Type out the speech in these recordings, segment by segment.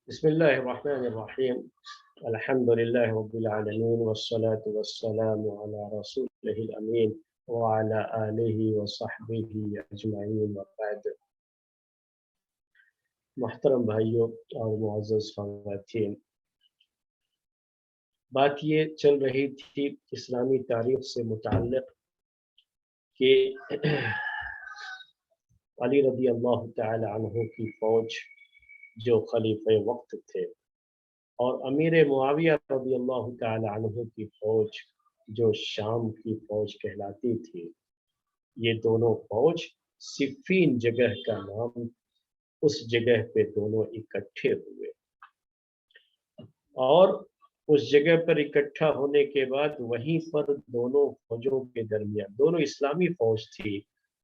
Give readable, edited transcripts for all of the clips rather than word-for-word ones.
بسم الله الرحمن الرحيم. الحمد لله رب العالمين والصلاة والسلام على رسوله الأمين وعلى آله وصحبه أجمعين وبعد. محترم بھائیوں اور معزز خواتین، بات یہ چل رہی تھی اسلامی تاریخ سے متعلق کہ علی رضی اللہ تعالی عنہ کی فوج جو خلیفہ وقت تھے اور امیر معاویہ رضی اللہ تعالی عنہ کی فوج جو شام کی فوج کہلاتی تھی، یہ دونوں فوج صفین جگہ کا نام، اس جگہ پہ دونوں اکٹھے ہوئے اور اس جگہ پر اکٹھا ہونے کے بعد وہیں پر دونوں فوجوں کے درمیان، دونوں اسلامی فوج تھی،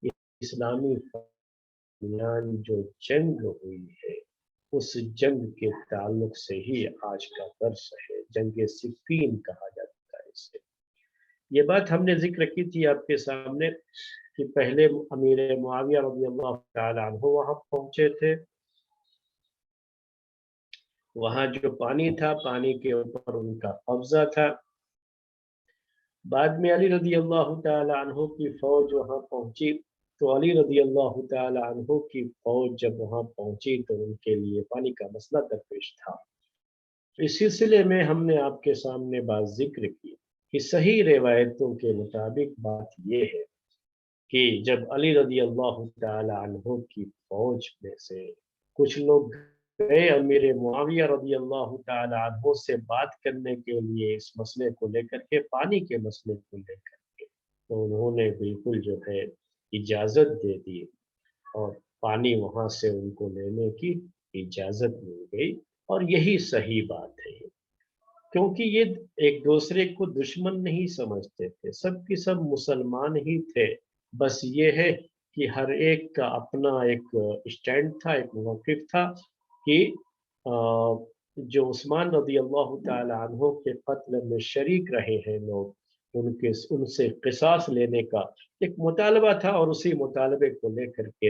اسلامی درمیان جو جنگ ہوئی ہے اس جنگ کے تعلق سے ہی آج کا درس ہے۔ جنگ صفین کہا جاتا ہے اسے۔ یہ بات ہم نے ذکر کی تھی آپ کے سامنے کہ پہلے امیر معاویہ رضی اللہ تعالی عنہ وہاں پہنچے تھے، وہاں جو پانی تھا، پانی کے اوپر ان کا قبضہ تھا۔ بعد میں علی رضی اللہ تعالی عنہ کی فوج وہاں پہنچی تو علی رضی اللہ تعالی عنہ کی فوج جب وہاں پہنچی تو ان کے لیے پانی کا مسئلہ درپیش تھا۔ اس سلسلے میں ہم نے آپ کے سامنے بات ذکر کی کہ صحیح روایتوں کے مطابق بات یہ ہے کہ جب علی رضی اللہ تعالی عنہ کی فوج میں سے کچھ لوگ گئے امیر معاویہ رضی اللہ تعالی عنہ سے بات کرنے کے لیے اس مسئلے کو لے کر کے، پانی کے مسئلے کو لے کر کے، تو انہوں نے بالکل جو ہے اجازت دے دی اور پانی وہاں سے ان کو لینے کی اجازت مل گئی، اور یہی صحیح بات ہے کیونکہ یہ ایک دوسرے کو دشمن نہیں سمجھتے تھے، سب کی سب مسلمان ہی تھے۔ بس یہ ہے کہ ہر ایک کا اپنا ایک اسٹینڈ تھا، ایک موقف تھا کہ جو عثمان رضی اللہ تعالی عنہ کے قتل میں شریک رہے ہیں لوگ، ان سے قصاص لینے کا ایک مطالبہ تھا، اور اسی مطالبے کو لے کر کے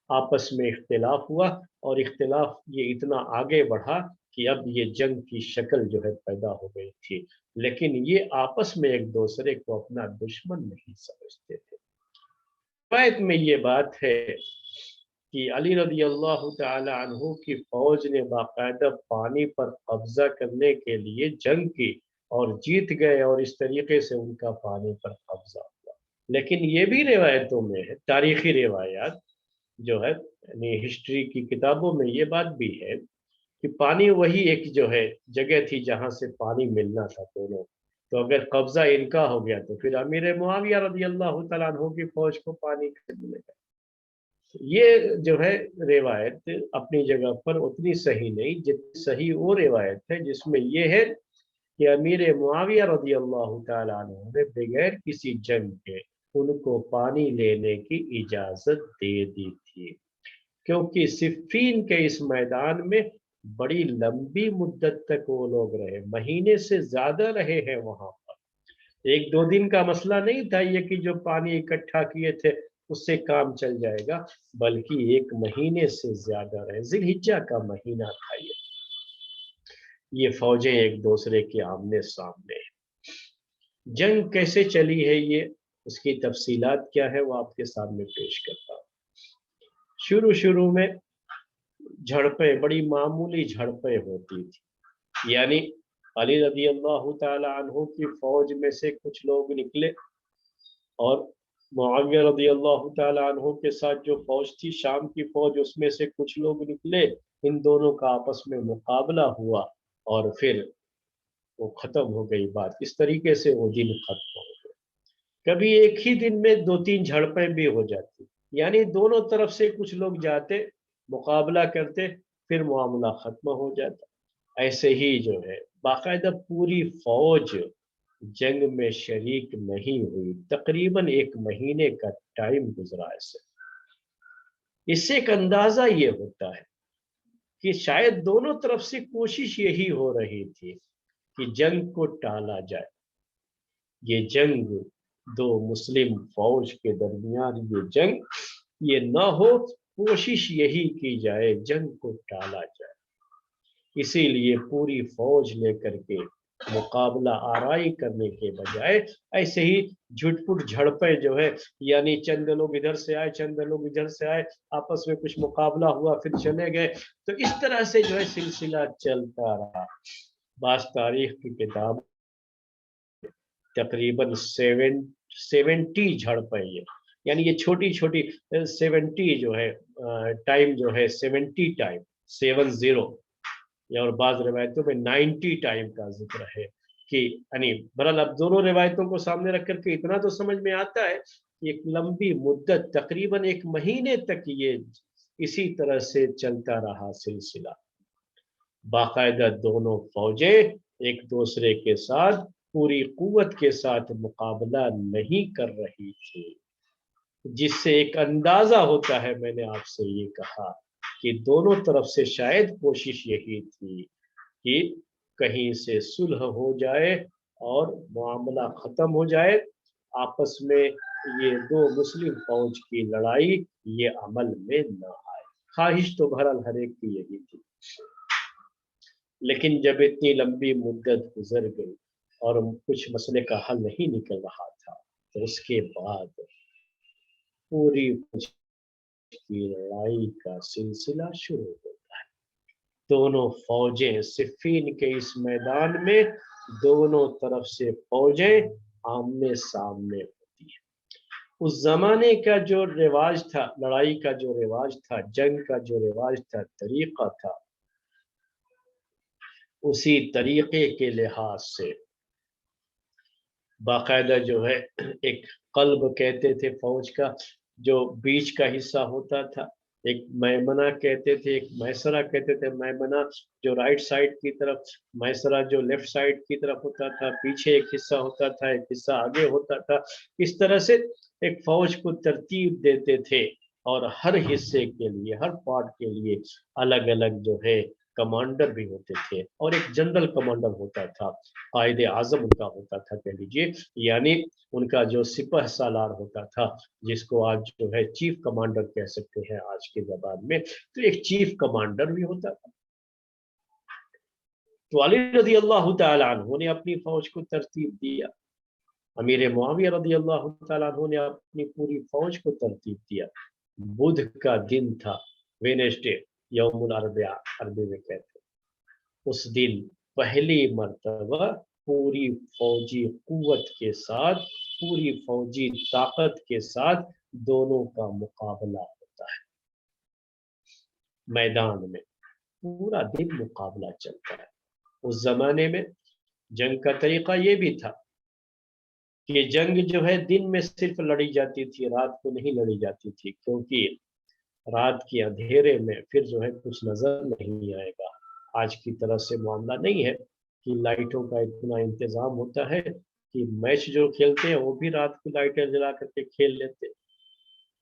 آپس میں اختلاف ہوا، اور اختلاف یہ اتنا آگے بڑھا کہ اب یہ جنگ کی شکل جو ہے پیدا ہو گئی تھی، لیکن یہ آپس میں ایک دوسرے کو اپنا دشمن نہیں سمجھتے تھے۔ روایت میں یہ بات ہے کہ علی رضی اللہ تعالی عنہ کی فوج نے باقاعدہ پانی پر قبضہ کرنے کے لیے جنگ کی اور جیت گئے، اور اس طریقے سے ان کا پانی پر قبضہ ہوا۔ لیکن یہ بھی روایتوں میں ہے، تاریخی روایات جو ہے، یعنی ہسٹری کی کتابوں میں یہ بات بھی ہے کہ پانی وہی ایک جو ہے جگہ تھی جہاں سے پانی ملنا تھا دونوں، تو اگر قبضہ ان کا ہو گیا تو پھر امیر معاویہ رضی اللہ تعالیٰ عنہ کی فوج کو پانی ملے گا۔ یہ جو ہے روایت اپنی جگہ پر اتنی صحیح نہیں جتنی صحیح وہ روایت ہے جس میں یہ ہے کہ امیر معاویہ رضی اللہ تعالیٰ عنہ نے بغیر کسی جنگ کے ان کو پانی لینے کی اجازت دے دی تھی، کیونکہ صفین کے اس میدان میں بڑی لمبی مدت تک وہ لوگ رہے، مہینے سے زیادہ رہے ہیں وہاں پر۔ ایک دو دن کا مسئلہ نہیں تھا یہ کہ جو پانی اکٹھا کیے تھے اس سے کام چل جائے گا، بلکہ ایک مہینے سے زیادہ رہے، ذی الحجہ کا مہینہ تھا یہ فوجیں ایک دوسرے کے آمنے سامنے ہیں۔ جنگ کیسے چلی ہے، یہ اس کی تفصیلات کیا ہے وہ آپ کے سامنے پیش کرتا ہوں۔ شروع میں جھڑپیں، بڑی معمولی جھڑپیں ہوتی تھی، یعنی علی رضی اللہ تعالی عنہ کی فوج میں سے کچھ لوگ نکلے اور معاویہ رضی اللہ تعالی عنہ کے ساتھ جو فوج تھی شام کی فوج، اس میں سے کچھ لوگ نکلے، ان دونوں کا آپس میں مقابلہ ہوا اور پھر وہ ختم ہو گئی بات، اس طریقے سے وہ دن ختم ہو گئے۔ کبھی ایک ہی دن میں دو تین جھڑپیں بھی ہو جاتی، یعنی دونوں طرف سے کچھ لوگ جاتے، مقابلہ کرتے، پھر معاملہ ختم ہو جاتا۔ ایسے ہی جو ہے باقاعدہ پوری فوج جنگ میں شریک نہیں ہوئی، تقریباً ایک مہینے کا ٹائم گزرا ایسے۔ اس سے ایک اندازہ یہ ہوتا ہے کہ شاید دونوں طرف سے کوشش یہی ہو رہی تھی کہ جنگ کو ٹالا جائے، یہ جنگ دو مسلم فوج کے درمیان یہ جنگ یہ نہ ہو، کوشش یہی کی جائے جنگ کو ٹالا جائے۔ اسی لیے پوری فوج لے کر کے مقابلہ آرائی کرنے کے بجائے ایسے ہی جھٹ پٹ جھڑپیں جو ہے، یعنی چند لوگ ادھر سے آئے چند لوگ ادھر سے آئے، آپس میں کچھ مقابلہ ہوا پھر چلے گئے، تو اس طرح سے جو ہے سلسلہ چلتا رہا۔ بعض تاریخ کی کتاب تقریباً 70 جھڑپیں، یعنی یہ چھوٹی چھوٹی 70 جو ہے ٹائم جو ہے 70 ٹائم 70، اور بعض روایتوں میں 90 ٹائم کا ذکر ہے کہ یعنی بہرحال اب دونوں روایتوں کو سامنے رکھ کر کے اتنا تو سمجھ میں آتا ہے کہ ایک لمبی مدت تقریباً 1 مہینے تک یہ اسی طرح سے چلتا رہا سلسلہ۔ باقاعدہ دونوں فوجیں ایک دوسرے کے ساتھ پوری قوت کے ساتھ مقابلہ نہیں کر رہی تھی، جس سے ایک اندازہ ہوتا ہے، میں نے آپ سے یہ کہا کہ دونوں طرف سے شاید کوشش یہی تھی کہ کہیں سے صلح ہو جائے اور معاملہ ختم ہو جائے، آپس میں یہ دو مسلم فوج کی لڑائی یہ عمل میں نہ آئے۔ خواہش تو بہرحال ہر ایک کی یہی تھی، لیکن جب اتنی لمبی مدت گزر گئی اور کچھ مسئلے کا حل نہیں نکل رہا تھا، تو اس کے بعد پوری کی لڑائی کا سلسلہ شروع ہوتا ہے۔ دونوں فوجیں صفین کے اس میدان میں دونوں طرف سے فوجیں آمنے سامنے ہوتی ہیں۔ اس زمانے کا جو رواج تھا، لڑائی کا جو رواج تھا، جنگ کا جو رواج تھا، طریقہ تھا، اسی طریقے کے لحاظ سے باقاعدہ جو ہے ایک قلب کہتے تھے فوج کا، جو بیچ کا حصہ ہوتا تھا، ایک میمنہ کہتے تھے، ایک میسرہ کہتے تھے۔ میمنہ جو رائٹ سائڈ کی طرف، میسرہ جو لیفٹ سائڈ کی طرف ہوتا تھا، پیچھے ایک حصہ ہوتا تھا، ایک حصہ آگے ہوتا تھا۔ اس طرح سے ایک فوج کو ترتیب دیتے تھے، اور ہر حصے کے لیے، ہر پارٹ کے لیے الگ الگ جو ہے کمانڈر بھی ہوتے تھے، اور ایک جنرل کمانڈر ہوتا تھا، قائد اعظم ان کا ہوتا تھا کہہ لیجیے، یعنی ان کا جو سپہ سالار ہوتا تھا، جس کو آج جو ہے چیف کمانڈر کہہ سکتے ہیں آج کے زبان میں، تو ایک چیف کمانڈر بھی ہوتا تھا۔ تو علی رضی اللہ تعالی عنہ نے اپنی فوج کو ترتیب دیا، امیر معاویہ رضی اللہ تعالی عنہ نے اپنی پوری فوج کو ترتیب دیا۔ بدھ کا دن تھا، وینسڈے، یوم الاربعاء عربی میں کہتے ہیں۔ اس دن پہلی مرتبہ پوری فوجی قوت کے ساتھ، پوری فوجی طاقت کے ساتھ دونوں کا مقابلہ ہوتا ہے میدان میں، پورا دن مقابلہ چلتا ہے۔ اس زمانے میں جنگ کا طریقہ یہ بھی تھا کہ جنگ جو ہے دن میں صرف لڑی جاتی تھی، رات کو نہیں لڑی جاتی تھی، کیونکہ رات کے اندھیرے میں پھر جو ہے کچھ نظر نہیں آئے گا۔ آج کی طرح سے معاملہ نہیں ہے کہ لائٹوں کا اتنا انتظام ہوتا ہے کہ میچ جو کھیلتے ہیں وہ بھی رات کو لائٹیں جلا کر کے کھیل لیتے۔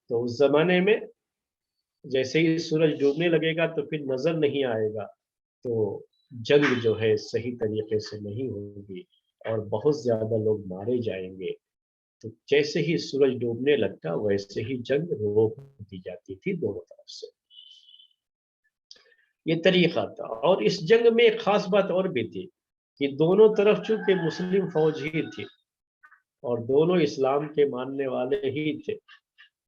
تو اس زمانے میں جیسے ہی سورج ڈوبنے لگے گا تو پھر نظر نہیں آئے گا، تو جنگ جو ہے صحیح طریقے سے نہیں ہوگی اور بہت زیادہ لوگ مارے جائیں گے۔ تو جیسے ہی سورج ڈوبنے لگتا ویسے ہی جنگ روک دی جاتی تھی دونوں طرف سے۔ یہ طریقہ تھا، اور اس جنگ میں ایک خاص بات اور بھی تھی کہ دونوں طرف چونکہ مسلم فوج ہی تھی اور دونوں اسلام کے ماننے والے ہی تھے،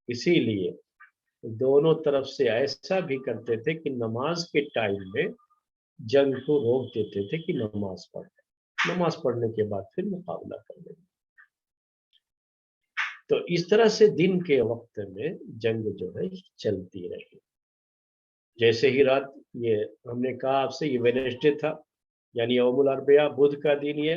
اسی لیے دونوں طرف سے ایسا بھی کرتے تھے کہ نماز کے ٹائم میں جنگ کو روک دیتے تھے کہ نماز پڑھیں، نماز پڑھنے کے بعد پھر مقابلہ کر لیں گے۔ تو اس طرح سے دن کے وقت میں جنگ جو ہے چلتی رہی۔ جیسے ہی رات، یہ ہم نے کہا آپ سے، یہ ویڈنسڈے تھا، یعنی یوم الاربعاء، بدھ کا دن، یہ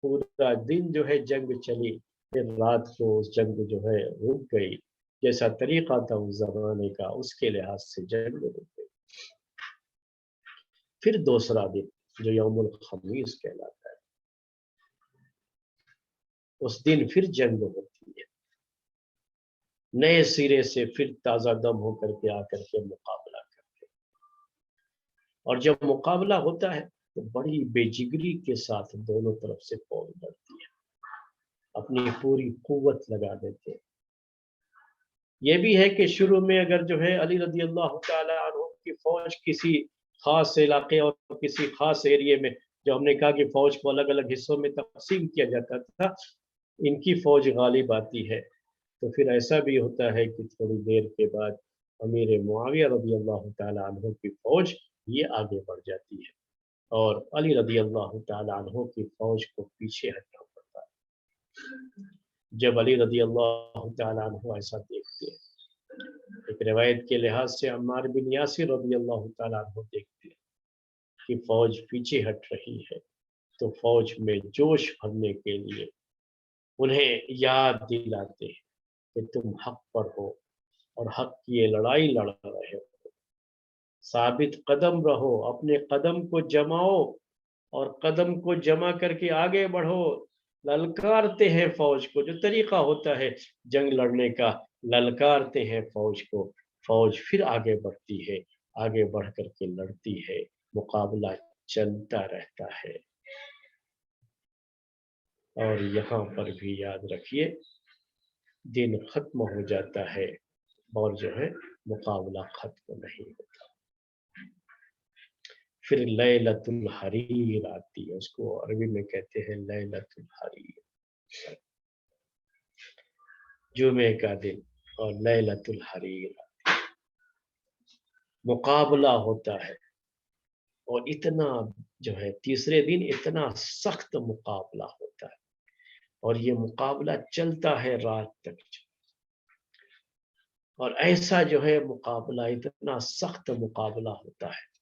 پورا دن جو ہے جنگ چلی، پھر رات کو اس جنگ جو ہے رک گئی۔ جیسا طریقہ تھا اس زمانے کا، اس کے لحاظ سے جنگ رک گئی۔ پھر دوسرا دن جو یوم الخمیس کہلاتا ہے، اس دن پھر جنگ ہوتی ہے، نئے سرے سے پھر تازہ دم ہو کر کے آ کر کے مقابلہ کرتے ہیں۔ اور جب مقابلہ ہوتا ہے تو بڑی بے جگری کے ساتھ دونوں طرف سے فوج لڑتی ہے، اپنی پوری قوت لگا دیتے ہیں۔ یہ بھی ہے کہ شروع میں اگر جو ہے علی رضی اللہ تعالی عنہ کی فوج کسی خاص علاقے اور کسی خاص ایریے میں، جو ہم نے کہا کہ فوج کو الگ الگ حصوں میں تقسیم کیا جاتا تھا، ان کی فوج غالب آتی ہے، تو پھر ایسا بھی ہوتا ہے کہ تھوڑی دیر کے بعد امیر معاویہ رضی اللہ تعالی عنہ کی فوج یہ آگے بڑھ جاتی ہے، اور علی رضی اللہ تعالی عنہ کی فوج کو پیچھے ہٹنا پڑتا ہے۔ جب علی رضی اللہ تعالی عنہ ایسا دیکھتے ہیں، ایک روایت کے لحاظ سے عمار بن یاسر رضی اللہ تعالی عنہ دیکھتے ہیں کہ فوج پیچھے ہٹ رہی ہے، تو فوج میں جوش بھرنے کے لیے انہیں یاد دلاتے ہیں کہ تم حق پر ہو اور حق کی یہ لڑائی لڑ رہے ہو، ثابت قدم رہو، اپنے قدم کو جماؤ اور قدم کو جمع کر کے آگے بڑھو۔ للکارتے ہیں فوج کو، جو طریقہ ہوتا ہے جنگ لڑنے کا، للکارتے ہیں فوج کو، فوج پھر آگے بڑھتی ہے، آگے بڑھ کر کے لڑتی ہے، مقابلہ چلتا رہتا ہے۔ اور یہاں پر بھی یاد رکھیے، دن ختم ہو جاتا ہے اور جو ہے مقابلہ ختم نہیں ہوتا۔ پھر لیلۃ الحریر آتی ہے، اس کو عربی میں کہتے ہیں لیلۃ الحریر، جمعے کا دن اور لیلۃ الحریر مقابلہ ہوتا ہے، اور اتنا جو ہے تیسرے دن اتنا سخت مقابلہ ہوتا ہے، اور یہ مقابلہ چلتا ہے رات تک، اور ایسا جو ہے مقابلہ اتنا سخت مقابلہ ہوتا ہے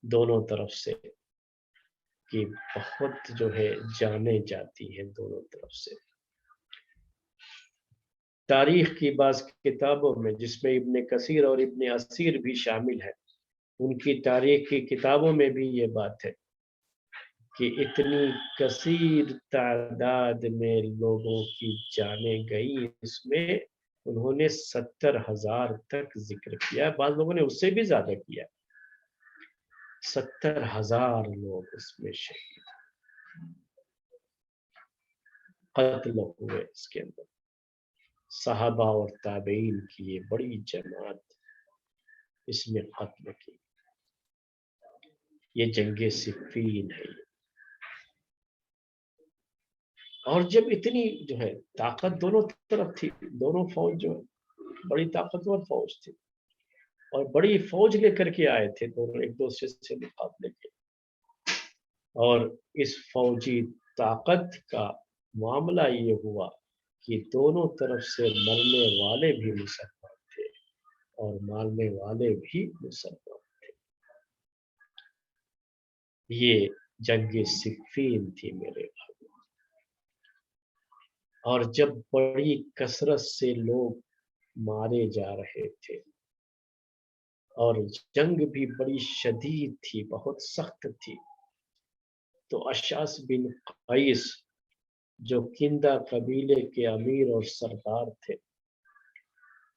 دونوں طرف سے کہ بہت جو ہے جانیں جاتی ہیں دونوں طرف سے۔ تاریخ کی بعض کتابوں میں، جس میں ابن کثیر اور ابن اسیر بھی شامل ہیں، ان کی تاریخ کی کتابوں میں بھی یہ بات ہے کہ اتنی کثیر تعداد میں لوگوں کی جانیں گئی، اس میں انہوں نے 70,000 تک ذکر کیا، بعض لوگوں نے اس سے بھی زیادہ کیا، 70,000 لوگ اس میں شہید قتل ہوئے، اس کے اندر صحابہ اور تابعین کی یہ بڑی جماعت اس میں قتل کی، یہ جنگ صفین ہے۔ اور جب اتنی جو ہے طاقت دونوں طرف تھی، دونوں فوج جو ہے بڑی طاقتور فوج تھی، اور بڑی فوج لے کر کے آئے تھے دونوں ایک دوسرے سے مقابلے کے، اور اس فوجی طاقت کا معاملہ یہ ہوا کہ دونوں طرف سے مرنے والے بھی مسلمان تھے اور مارنے والے بھی مسلمان تھے۔ یہ جنگ صفین تھی میرے بھائی، اور جب بڑی کثرت سے لوگ مارے جا رہے تھے اور جنگ بھی بڑی شدید تھی، بہت سخت تھی، تو اشعث بن قیس جو کندہ قبیلے کے امیر اور سردار تھے،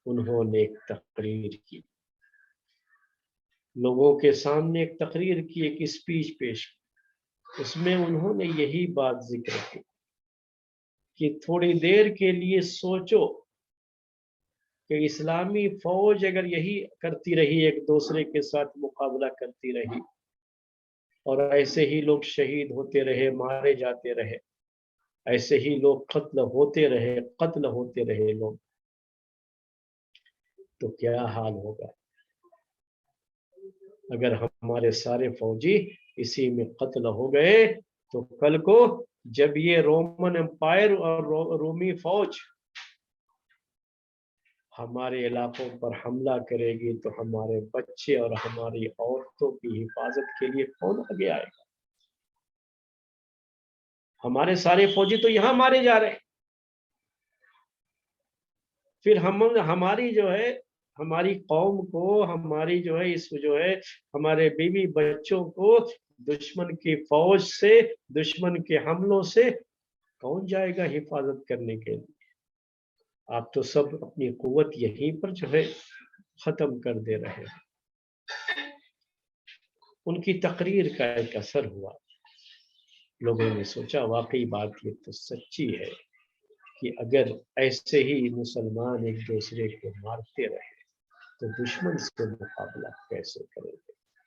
انہوں نے ایک تقریر کی، لوگوں کے سامنے ایک تقریر کی، ایک اسپیچ پیش کی، اس میں انہوں نے یہی بات ذکر کی کہ تھوڑی دیر کے لیے سوچو کہ اسلامی فوج اگر یہی کرتی رہی، ایک دوسرے کے ساتھ مقابلہ کرتی رہی، اور ایسے ہی لوگ شہید ہوتے رہے، مارے جاتے رہے، ایسے ہی لوگ قتل ہوتے رہے لوگ، تو کیا حال ہوگا؟ اگر ہمارے سارے فوجی اسی میں قتل ہو گئے تو کل کو جب یہ رومن امپائر اور رومی فوج ہمارے علاقوں پر حملہ کرے گی تو ہمارے بچے اور ہماری عورتوں کی حفاظت کے لیے کون آگے آئے گا؟ ہمارے سارے فوجی تو یہاں مارے جا رہے ہیں، پھر ہماری جو ہے ہماری قوم کو، ہماری جو ہے اس جو ہے ہمارے بیوی بچوں کو دشمن کی فوج سے، دشمن کے حملوں سے کون جائے گا حفاظت کرنے کے لیے؟ آپ تو سب اپنی قوت یہیں پر جو ہے ختم کر دے رہے ہیں۔ ان کی تقریر کا ایک اثر ہوا، لوگوں نے سوچا واقعی بات یہ تو سچی ہے کہ اگر ایسے ہی مسلمان ایک دوسرے کو مارتے رہے تو دشمن سے مقابلہ کیسے کریں گے؟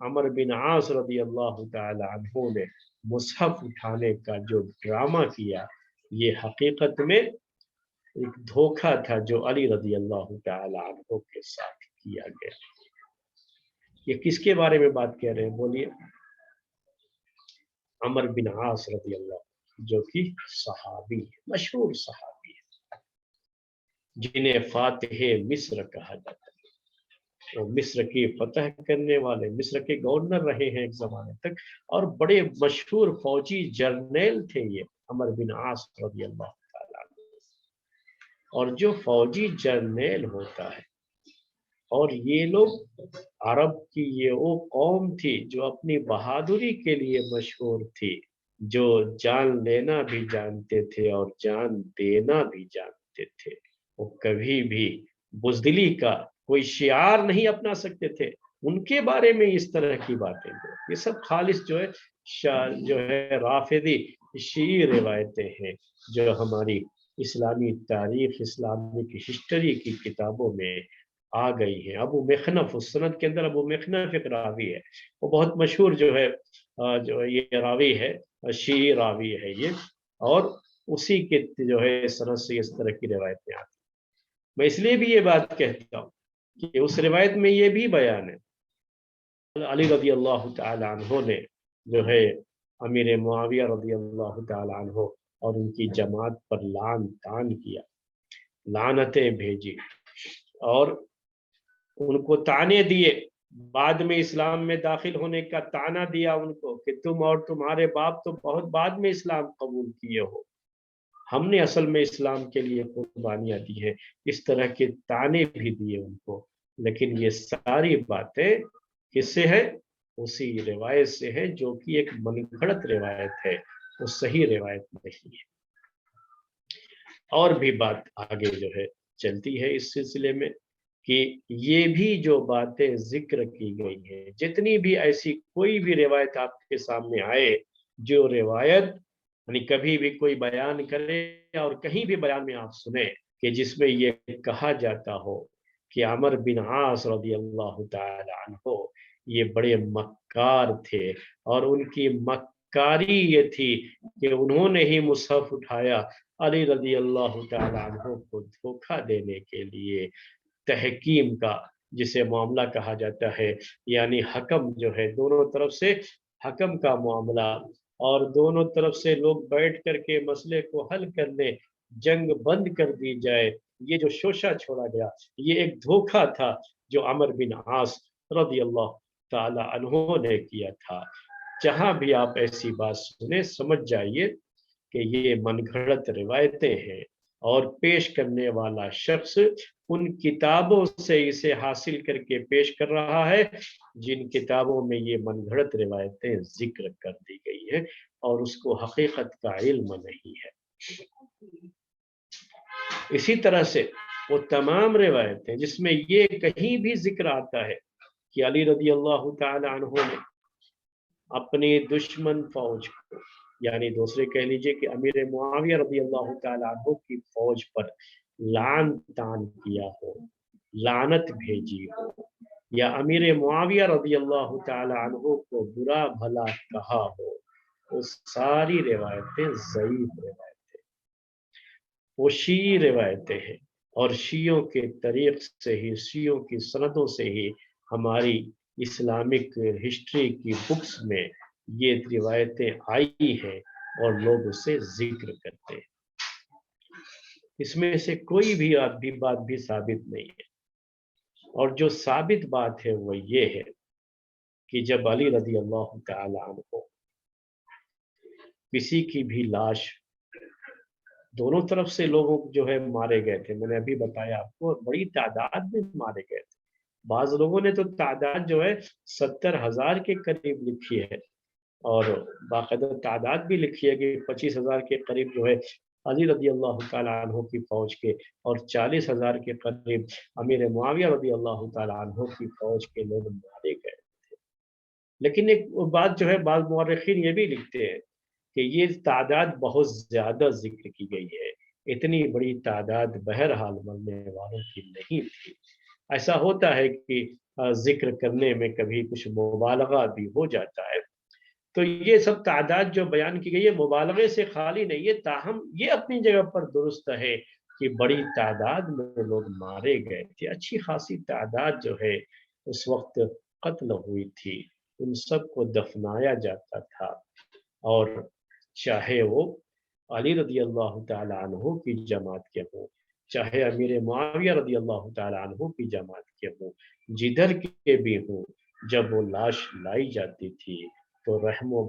عمر بن عاص رضی اللہ تعالی عنہ نے مصحف اٹھانے کا جو ڈرامہ کیا، یہ حقیقت میں ایک دھوکہ تھا جو علی رضی اللہ تعالی عنہ کے ساتھ کیا گیا۔ یہ کس کے بارے میں بات کہہ رہے ہیں بولیے؟ عمر بن عاص رضی اللہ، جو کہ صحابی ہے، مشہور صحابی ہے، جنہیں فاتح مصر کہا جاتا ہے۔ وہ مصر کی فتح کرنے والے، مصر کے گورنر رہے ہیں ایک زمانے تک، اور بڑے مشہور فوجی جرنیل تھے یہ عمر بن عاص رضی اللہ تعالیٰ عنہ۔ اور جو فوجی جرنیل ہوتا ہے، اور یہ لوگ عرب کی یہ وہ قوم تھی جو اپنی بہادری کے لیے مشہور تھی، جو جان لینا بھی جانتے تھے اور جان دینا بھی جانتے تھے۔ وہ کبھی بھی بزدلی کا کوئی شعار نہیں اپنا سکتے تھے۔ ان کے بارے میں اس طرح کی باتیں، یہ سب خالص جو ہے رافضی شیعی روایتیں ہیں، جو ہماری اسلامی تاریخ، اسلامک ہسٹری کی کتابوں میں آ گئی ہے۔ ابو مخنف، اس سند کے اندر ابو مخنف ایک راوی ہے، وہ بہت مشہور جو ہے جو یہ راوی ہے، شیعی راوی ہے یہ، اور اسی کے جو ہے سند سے اس طرح کی روایتیں آتی ہیں۔ میں اس لیے بھی یہ بات کہتا ہوں کہ اس روایت میں یہ بھی بیان ہے، علی رضی اللہ تعالی عنہ نے جو ہے امیر معاویہ رضی اللہ تعالی عنہ اور ان کی جماعت پر لعن طعن کیا، لعنتیں بھیجی، اور ان کو طعنے دیے۔ بعد میں اسلام میں داخل ہونے کا طعنہ دیا ان کو کہ تم اور تمہارے باپ تو بہت بعد میں اسلام قبول کیے ہو، ہم نے اصل میں اسلام کے لیے قربانیاں دی ہیں۔ اس طرح کے طعنے بھی دیے ان کو، لیکن یہ ساری باتیں کس سے ہے؟ اسی روایت سے ہے جو کہ ایک من گھڑت روایت ہے، وہ صحیح روایت نہیں ہے۔ اور بھی بات آگے جو ہے چلتی ہے اس سلسلے میں کہ یہ بھی جو باتیں ذکر کی گئی ہیں، جتنی بھی ایسی کوئی بھی روایت آپ کے سامنے آئے، جو روایت یعنی کبھی بھی کوئی بیان کرے اور کہیں بھی بیان میں آپ سنیں کہ جس میں یہ کہا جاتا ہو کہ عمر بن عاص رضی اللہ تعالی عنہ یہ بڑے مکار تھے، اور ان کی مکاری یہ تھی کہ انہوں نے ہی مصحف اٹھایا علی رضی اللہ تعالی عنہ کو دھوکہ دینے کے لیے، تحکیم کا جسے معاملہ کہا جاتا ہے، یعنی حکم جو ہے دونوں طرف سے حکم کا معاملہ، اور دونوں طرف سے لوگ بیٹھ کر کے مسئلے کو حل کر لیں، جنگ بند کر دی جائے، یہ جو شوشہ چھوڑا گیا یہ ایک دھوکہ تھا جو عمر بن عاص رضی اللہ تعالی عنہ نے کیا تھا۔ جہاں بھی آپ ایسی بات سنیں سمجھ جائیے کہ یہ من گھڑت روایتیں ہیں، اور پیش کرنے والا شخص ان کتابوں سے اسے حاصل کر کے پیش کر رہا ہے جن کتابوں میں یہ من گھڑت روایتیں ذکر کر دی گئی ہیں، اور اس کو حقیقت کا علم نہیں ہے۔ اسی طرح سے وہ تمام روایتیں جس میں یہ کہیں بھی ذکر آتا ہے کہ علی رضی اللہ تعالی عنہ نے اپنی دشمن فوج کو، یعنی دوسرے کہہ لیجئے کہ امیر معاویہ رضی اللہ تعالی عنہ کی فوج پر لعن طعن کیا ہو، لعنت بھیجی ہو، یا امیر معاویہ رضی اللہ تعالی عنہ کو برا بھلا کہا ہو، وہ ساری روایتیں ضعیف روایتیں، وہ شیعی روایتیں ہیں، اور شیعوں کے طریق سے ہی، شیعوں کی سندوں سے ہی ہماری اسلامک ہسٹری کی بکس میں یہ روایتیں آئی ہیں، اور لوگ اسے ذکر کرتے ہیں۔ اس میں سے کوئی بھی بات بھی ثابت نہیں ہے، اور جو ثابت بات ہے وہ یہ ہے کہ جب علی رضی اللہ تعالی عنہ کسی کی بھی لاش، دونوں طرف سے لوگوں جو ہے مارے گئے تھے، میں نے ابھی بتایا آپ کو، بڑی تعداد میں مارے گئے تھے، بعض لوگوں نے تو تعداد جو ہے 70,000 کے قریب لکھی ہے، اور باقاعدہ تعداد بھی لکھی ہے کہ 25,000 کے قریب جو ہے علی رضی اللہ تعالیٰ عنہ کی فوج کے، اور 40,000 کے قریب امیر معاویہ رضی اللہ تعالیٰ عنہ کی فوج کے لوگ مارے گئے تھے۔ لیکن ایک بات جو ہے بعض مورخین یہ بھی لکھتے ہیں کہ یہ تعداد بہت زیادہ ذکر کی گئی ہے، اتنی بڑی تعداد بہرحال مرنے والوں کی نہیں تھی۔ ایسا ہوتا ہے کہ ذکر کرنے میں کبھی کچھ مبالغہ بھی ہو جاتا ہے۔ تو یہ سب تعداد جو بیان کی گئی ہے مبالغے سے خالی نہیں ہے، تاہم یہ اپنی جگہ پر درست ہے کہ بڑی تعداد میں لوگ مارے گئے تھے، اچھی خاصی تعداد جو ہے اس وقت قتل ہوئی تھی، ان سب کو دفنایا جاتا تھا، اور چاہے وہ علی رضی اللہ تعالی عنہ کی جماعت کے ہوں، چاہے امیر معاویہ رضی اللہ تعالی عنہ کی جماعت کے ہوں، جدھر کے بھی ہوں، جب وہ لاش لائی جاتی تھی تو رحم و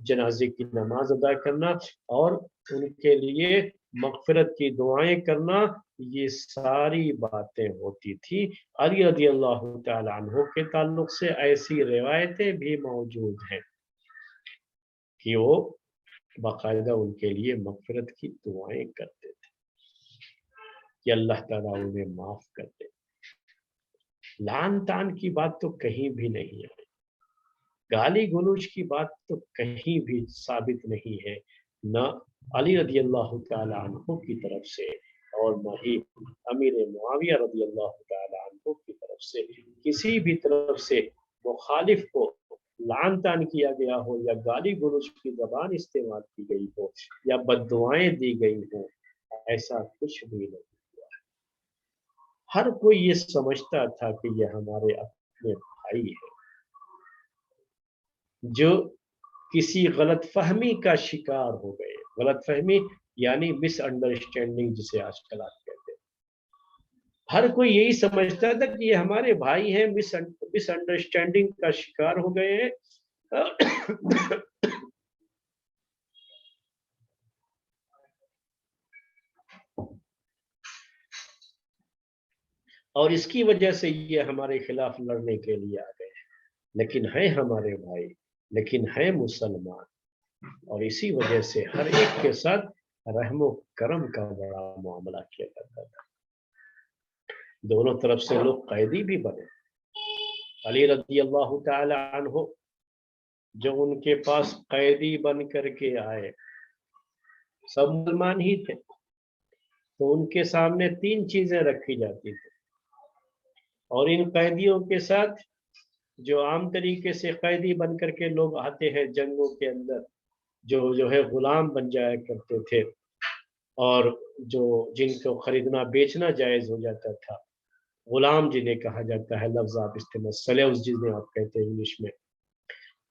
جنازے کی نماز ادا کرنا اور ان کے لیے مغفرت کی دعائیں کرنا، یہ ساری باتیں ہوتی تھی۔ علی رضی اللہ تعالی عنہ کے تعلق سے ایسی روایتیں بھی موجود ہیں کہ وہ باقاعدہ ان کے لیے مغفرت کی دعائیں کرتے تھے کہ اللہ تعالیٰ انہیں معاف کر دے۔ لعن تان کی بات تو کہیں بھی نہیں ہے، گالی گلوچ کی بات تو کہیں بھی ثابت نہیں ہے، نہ علی رضی اللہ تعالی عنہ کی طرف سے اور نہ ہی امیر معاویہ رضی اللہ تعالی عنہ کی طرف سے، کسی بھی طرف سے مخالف کو لعن طعن کیا گیا ہو یا گالی گلوچ کی زبان استعمال کی گئی ہو یا بد دعائیں دی گئی ہوں، ایسا کچھ بھی نہیں ہوا۔ ہر کوئی یہ سمجھتا تھا کہ یہ ہمارے اپنے بھائی ہیں، جو کسی غلط فہمی کا شکار ہو گئے۔ غلط فہمی یعنی مس انڈرسٹینڈنگ جسے آج کل آپ کہتے ہیں، ہر کوئی یہی سمجھتا تھا کہ یہ ہمارے بھائی ہیں، مس انڈرسٹینڈنگ کا شکار ہو گئے ہیں۔ اور اس کی وجہ سے یہ ہمارے خلاف لڑنے کے لیے آ گئے ہیں، لیکن ہیں ہمارے بھائی، لیکن ہیں مسلمان، اور اسی وجہ سے ہر ایک کے ساتھ رحم و کرم کا بڑا معاملہ کیا کرتا تھا۔ دونوں طرف سے لوگ قیدی بھی بنے۔ علی رضی اللہ تعالی عنہ جو ان کے پاس قیدی بن کر کے آئے، سب مسلمان ہی تھے، تو ان کے سامنے تین چیزیں رکھی جاتی تھی، اور ان قیدیوں کے ساتھ جو عام طریقے سے قیدی بن کر کے لوگ آتے ہیں جنگوں کے اندر، جو ہے غلام بن جایا کرتے تھے، اور جن کو خریدنا بیچنا جائز ہو جاتا تھا، غلام جنہیں کہا جاتا ہے، لفظ آپ استعمال سلیوز جنہیں آپ کہتے ہیں انگلش میں،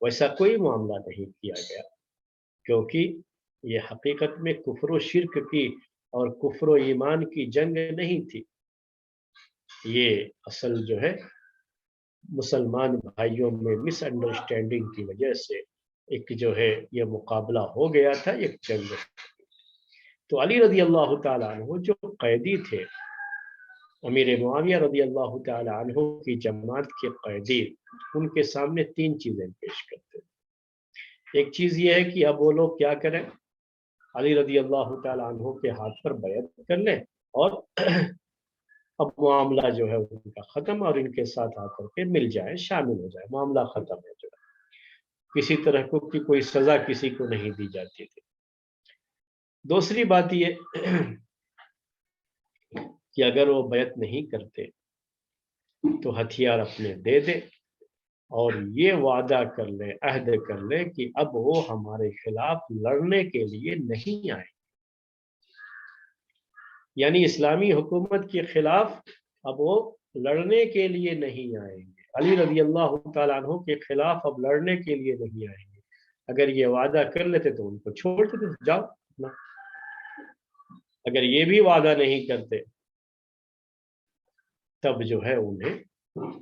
ویسا کوئی معاملہ نہیں کیا گیا، کیونکہ یہ حقیقت میں کفر و شرک کی اور کفر و ایمان کی جنگ نہیں تھی، یہ اصل جو ہے مسلمان بھائیوں میں مس انڈرسٹینڈنگ کی وجہ سے ایک جو ہے یہ مقابلہ ہو گیا تھا، ایک جنگ۔ تو علی رضی اللہ تعالیٰ عنہ جو قیدی تھے، امیر معاویہ رضی اللہ تعالیٰ عنہ کی جماعت کے قیدی، ان کے سامنے تین چیزیں پیش کرتے تھے۔ ایک چیز یہ ہے کہ اب وہ لوگ کیا کریں، علی رضی اللہ تعالیٰ عنہ کے ہاتھ پر بیعت کر لیں اور اب معاملہ جو ہے ان کا ختم، اور ان کے ساتھ آ کر کے مل جائے، شامل ہو جائے، معاملہ ختم ہے، جو کسی طرح کی کوئی سزا کسی کو نہیں دی جاتی تھی۔ دوسری بات یہ کہ اگر وہ بیعت نہیں کرتے تو ہتھیار اپنے دے دے اور یہ وعدہ کر لے، عہد کر لے کہ اب وہ ہمارے خلاف لڑنے کے لیے نہیں آئے، یعنی اسلامی حکومت کے خلاف اب وہ لڑنے کے لیے نہیں آئیں گے، علی رضی اللہ تعالیٰ عنہ کے خلاف اب لڑنے کے لیے نہیں آئیں گے۔ اگر یہ وعدہ کر لیتے تو ان کو چھوڑ دیتے، جاؤ اپنا۔ اگر یہ بھی وعدہ نہیں کرتے تب جو ہے انہیں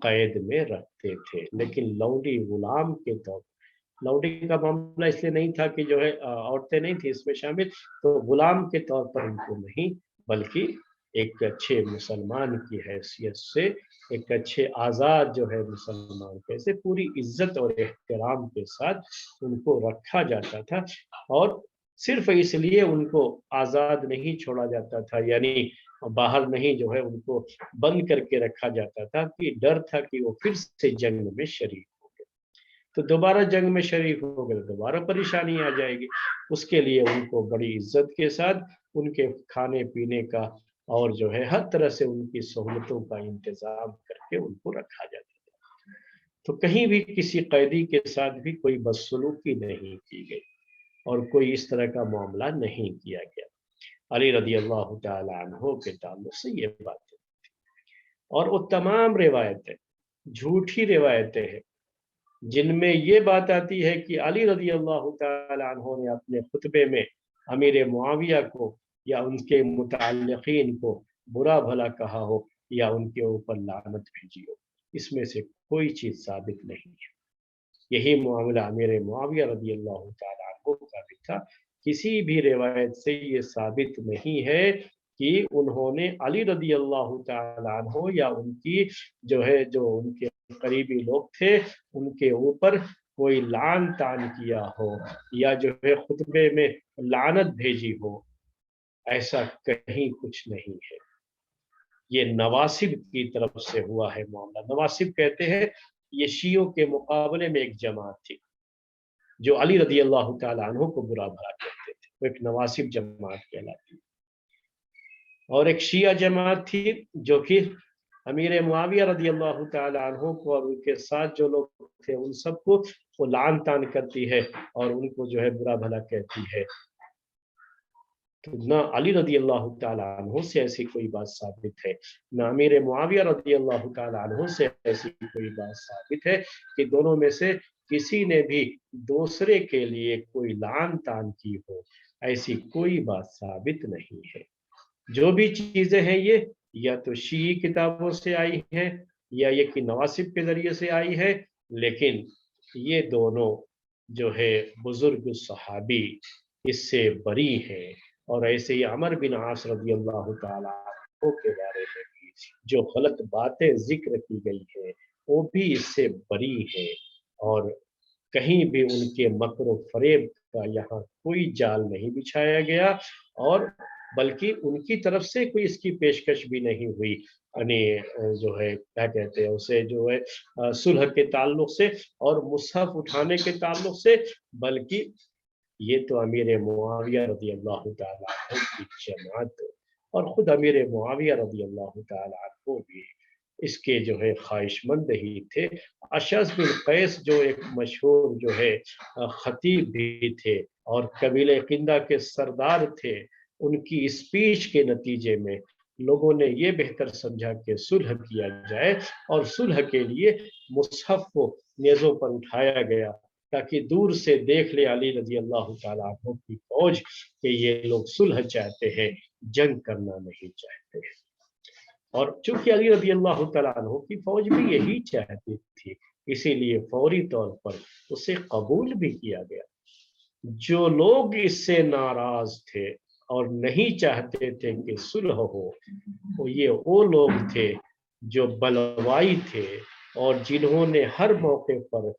قید میں رکھتے تھے، لیکن لونڈی غلام کے طور پر، لونڈی کا معاملہ اس لیے نہیں تھا کہ جو ہے عورتیں نہیں تھی اس میں شامل، تو غلام کے طور پر ان کو نہیں، بلکہ ایک اچھے مسلمان کی حیثیت سے، ایک اچھے آزاد جو ہے مسلمان کیسے پوری عزت اور احترام کے ساتھ ان کو رکھا جاتا تھا، اور صرف اس لیے ان کو آزاد نہیں چھوڑا جاتا تھا، یعنی باہر نہیں جو ہے ان کو بند کر کے رکھا جاتا تھا، کہ ڈر تھا کہ وہ پھر سے جنگ میں شریک ہو گئے تو دوبارہ جنگ میں شریک ہو گئے، دوبارہ پریشانی آ جائے گی۔ اس کے لیے ان کو بڑی عزت کے ساتھ ان کے کھانے پینے کا اور جو ہے ہر طرح سے ان کی سہولتوں کا انتظام کر کے ان کو رکھا جاتا تھا۔ تو کہیں بھی کسی قیدی کے ساتھ بھی کوئی بدسلوکی نہیں کی گئی اور کوئی اس طرح کا معاملہ نہیں کیا گیا۔ علی رضی اللہ تعالی عنہ کے تعلق سے یہ بات ہے، اور وہ تمام روایتیں جھوٹی روایتیں ہیں جن میں یہ بات آتی ہے کہ علی رضی اللہ تعالی عنہ نے اپنے خطبے میں امیر معاویہ کو یا ان کے متعلقین کو برا بھلا کہا ہو یا ان کے اوپر لعنت بھیجی ہو، اس میں سے کوئی چیز ثابت نہیں ہے۔ یہی معاملہ امیر معاویہ رضی اللہ تعالی عنہ کا بھی تھا۔ کسی بھی روایت سے یہ ثابت نہیں ہے کہ انہوں نے علی رضی اللہ تعالی عنہ یا ان کی جو ان کے قریبی لوگ تھے ان کے اوپر کوئی لعن طعن کیا ہو یا جو ہے خطبے میں لعنت بھیجی ہو، ایسا کہیں کچھ نہیں ہے۔ یہ نواسب کی طرف سے ہوا ہے معاملہ۔ نواسب کہتے ہیں یہ شیعوں کے مقابلے میں ایک جماعت تھی جو علی رضی اللہ تعالی عنہ کو برا بھلا کہتے تھے، وہ ایک نواسب جماعت کہلاتی ہے۔ اور ایک شیعہ جماعت تھی جو کہ امیر معاویہ رضی اللہ تعالی عنہ کو اور ان کے ساتھ جو لوگ تھے ان سب کو وہ لعن طعن کرتی ہے اور ان کو جو ہے برا بھلا کہتی ہے۔ تو نہ علی رضی اللہ تعالی عنہ سے ایسی کوئی بات ثابت ہے، نہ امیر معاویہ رضی اللہ تعالی عنہ سے ایسی کوئی بات ثابت ہے کہ دونوں میں سے کسی نے بھی دوسرے کے لیے کوئی لعن طعن کی ہو، ایسی کوئی بات ثابت نہیں ہے۔ جو بھی چیزیں ہیں یہ یا تو شیعی کتابوں سے آئی ہیں یا یہ کہ نواسب کے ذریعے سے آئی ہے، لیکن یہ دونوں جو ہے بزرگ صحابی اس سے بری ہیں۔ اور ایسے ہی عمر بن عاص رضی اللہ تعالیٰ عنہ کے بارے میں بھی جو غلط باتیں ذکر کی گئی ہیں وہ بھی اس سے بری ہے، اور کہیں بھی ان کے مکر و فریب کا یہاں کوئی جال نہیں بچھایا گیا، اور بلکہ ان کی طرف سے کوئی اس کی پیشکش بھی نہیں ہوئی، یعنی جو ہے کیا کہتے ہیں اسے جو ہے صلح کے تعلق سے اور مصحف اٹھانے کے تعلق سے، بلکہ یہ تو امیر معاویہ رضی اللہ تعالیٰ عنہ کی جماعت اور خود امیر معاویہ رضی اللہ تعالیٰ عنہ بھی اس کے جو ہے خواہش مند ہی تھے۔ اشعث بن قیس جو ایک مشہور جو ہے خطیب بھی تھے اور قبیلہ قندہ کے سردار تھے، ان کی اسپیچ کے نتیجے میں لوگوں نے یہ بہتر سمجھا کہ صلح کیا جائے، اور صلح کے لیے مصحف کو نیزوں پر اٹھایا گیا تاکہ دور سے دیکھ لے علی رضی اللہ تعالیٰ عنہ کی فوج کہ یہ لوگ صلح چاہتے ہیں، جنگ کرنا نہیں چاہتے ہیں۔ اور چونکہ علی رضی اللہ تعالیٰ عنہ کی فوج بھی یہی چاہتی تھی، اسی لیے فوری طور پر اسے قبول بھی کیا گیا۔ جو لوگ اس سے ناراض تھے اور نہیں چاہتے تھے کہ صلح ہو، وہ لوگ تھے جو بلوائی تھے اور جنہوں نے ہر موقع پر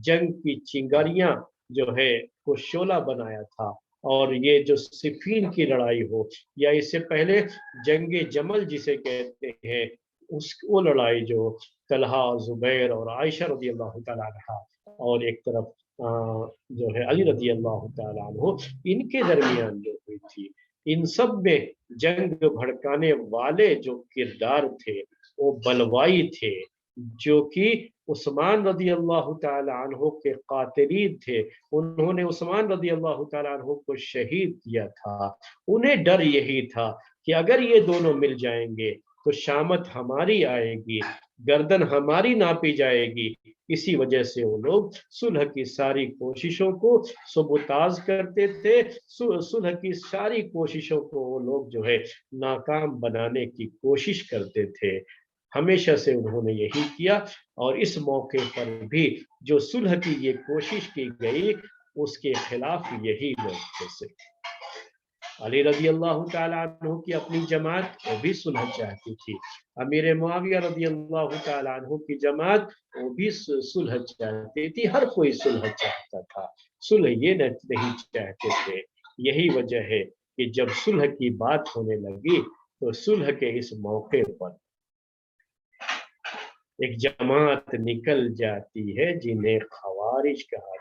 جنگ کی چنگاریاں جو ہے کو شعلہ بنایا تھا، اور یہ جو صفین کی لڑائی ہو یا اس سے پہلے جنگ جمل جسے کہتے ہیں، وہ لڑائی جو طلحہ، زبیر اور عائشہ رضی اللہ تعالیٰ عنہ اور ایک طرف جو ہے علی رضی اللہ تعالیٰ عنہ ان کے درمیان جو ہوئی تھی، ان سب میں جنگ بھڑکانے والے جو کردار تھے وہ بلوائی تھے، جو کہ عثمان رضی اللہ تعالی عنہ کے قاتلین تھے۔ انہوں نے عثمان رضی اللہ تعالی عنہ کو شہید کیا تھا۔ انہیں ڈر یہی تھا کہ اگر یہ دونوں مل جائیں گے تو شامت ہماری آئے گی، گردن ہماری ناپی جائے گی۔ اسی وجہ سے وہ لوگ صلح کی ساری کوششوں کو سبوتاز کرتے تھے، صلح کی ساری کوششوں کو وہ لوگ جو ہے ناکام بنانے کی کوشش کرتے تھے۔ ہمیشہ سے انہوں نے یہی کیا، اور اس موقع پر بھی جو صلح کی یہ کوشش کی گئی اس کے خلاف یہی لوگ تھے۔ علی رضی اللہ تعالیٰ عنہ کی اپنی جماعت وہ بھی صلح چاہتی تھی، امیر معاویہ رضی اللہ تعالیٰ عنہ کی جماعت وہ بھی صلح چاہتی تھی، ہر کوئی صلح چاہتا تھا، صلح یہ نہیں چاہتے تھے۔ یہی وجہ ہے کہ جب صلح کی بات ہونے لگی تو صلح کے اس موقع پر ایک جماعت نکل جاتی ہے جنہیں خوارج کہا